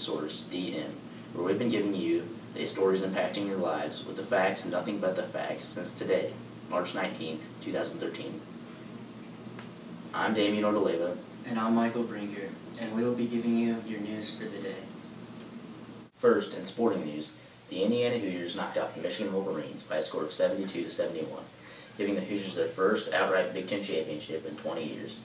source, DM, where we've been giving you the stories impacting your lives with the facts and nothing but the facts since today, March 19th, 2013. I'm Damien. And I'm Michael Brinker, and we will be giving you your news for the day. First, in sporting news, the Indiana Hoosiers knocked out the Michigan Wolverines by a score of 72-71, giving the Hoosiers their first outright Big Ten championship in 20 years.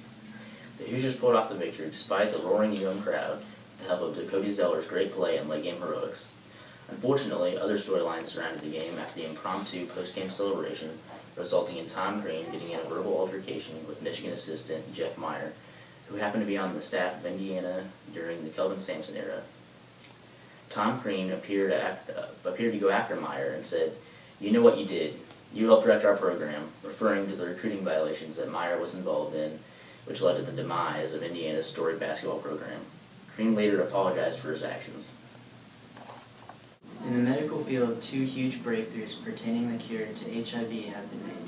The Hoosiers pulled off the victory despite the roaring crowd with the help of Dakota Zeller's great play and late-game heroics. Unfortunately, other storylines surrounded the game after the impromptu post-game celebration, resulting in Tom Green getting in a verbal altercation with Michigan assistant Jeff Meyer, who happened to be on the staff of Indiana during the Kelvin Sampson era. Tom Green appeared to go after Meyer and said, "You know what you did. You helped direct our program," referring to the recruiting violations that Meyer was involved in, which led to the demise of Indiana's storied basketball program. Green later apologized for his actions. In the medical field, two huge breakthroughs pertaining the cure to HIV have been made.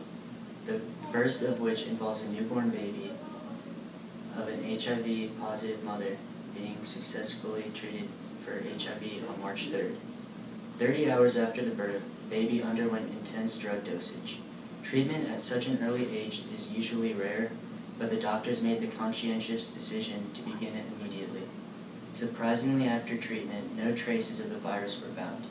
The first of which involves a newborn baby of an HIV-positive mother being successfully treated for HIV on March 3rd. 30 hours after the birth, the baby underwent intense drug dosage. Treatment at such an early age is usually rare, but the doctors made the conscientious decision to begin it immediately. Surprisingly, after treatment, no traces of the virus were found,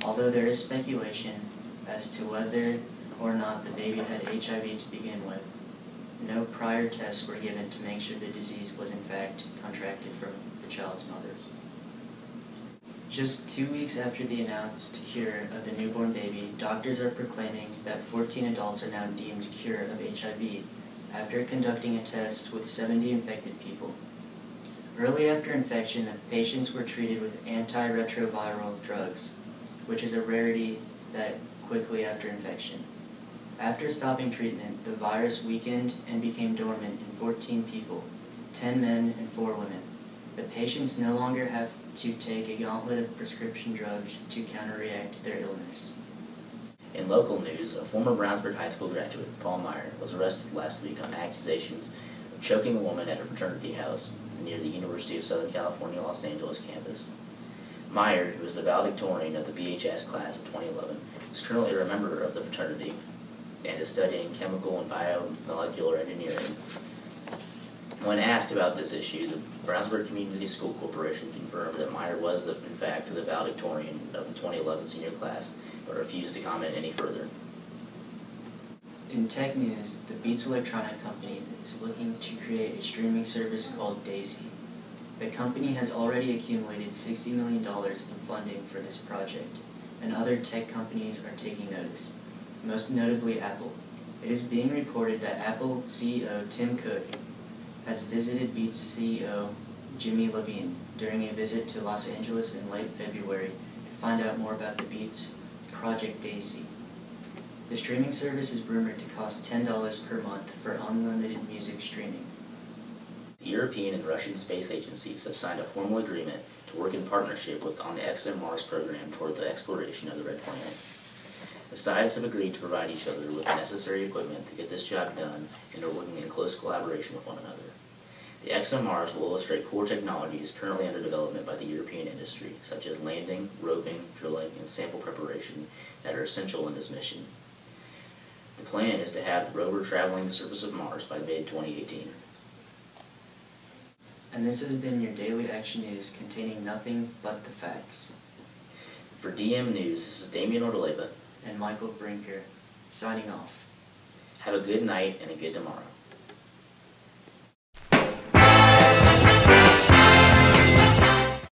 although there is speculation as to whether or not the baby had HIV to begin with. No prior tests were given to make sure the disease was in fact contracted from the child's mother. Just 2 weeks after the announced cure of the newborn baby, doctors are proclaiming that 14 adults are now deemed cured of HIV after conducting a test with 70 infected people. Early after infection, the patients were treated with antiretroviral drugs, which is a rarity that quickly after infection. After stopping treatment, the virus weakened and became dormant in 14 people, 10 men and 4 women. The patients no longer have to take a gauntlet of prescription drugs to counteract their illness. In local news, a former Brownsburg High School graduate, Paul Meyer, was arrested last week on accusations of choking a woman at a fraternity house near the University of Southern California, Los Angeles campus. Meyer, who was the valedictorian of the BHS class of 2011, is currently a member of the fraternity and is studying chemical and biomolecular engineering. When asked about this issue, the Brownsburg Community School Corporation confirmed that Meyer was, in fact, the valedictorian of the 2011 senior class, but refused to comment any further. In tech news, the Beats Electronic Company is looking to create a streaming service called Daisy. The company has already accumulated $60 million in funding for this project, and other tech companies are taking notice, most notably Apple. It is being reported that Apple CEO Tim Cook has visited Beats CEO Jimmy Levine during a visit to Los Angeles in late February to find out more about the Beats Project Daisy. The streaming service is rumored to cost $10 per month for unlimited music streaming. The European and Russian space agencies have signed a formal agreement to work in partnership on the ExoMars program toward the exploration of the Red Planet. The sides have agreed to provide each other with the necessary equipment to get this job done and are working in close collaboration with one another. The ExoMars will illustrate core technologies currently under development by the European industry, such as landing, roving, drilling, and sample preparation that are essential in this mission. The plan is to have the rover traveling the surface of Mars by mid-2018. And this has been your daily action news containing nothing but the facts. For DM News, this is Damien and Michael Brinker, signing off. Have a good night and a good tomorrow.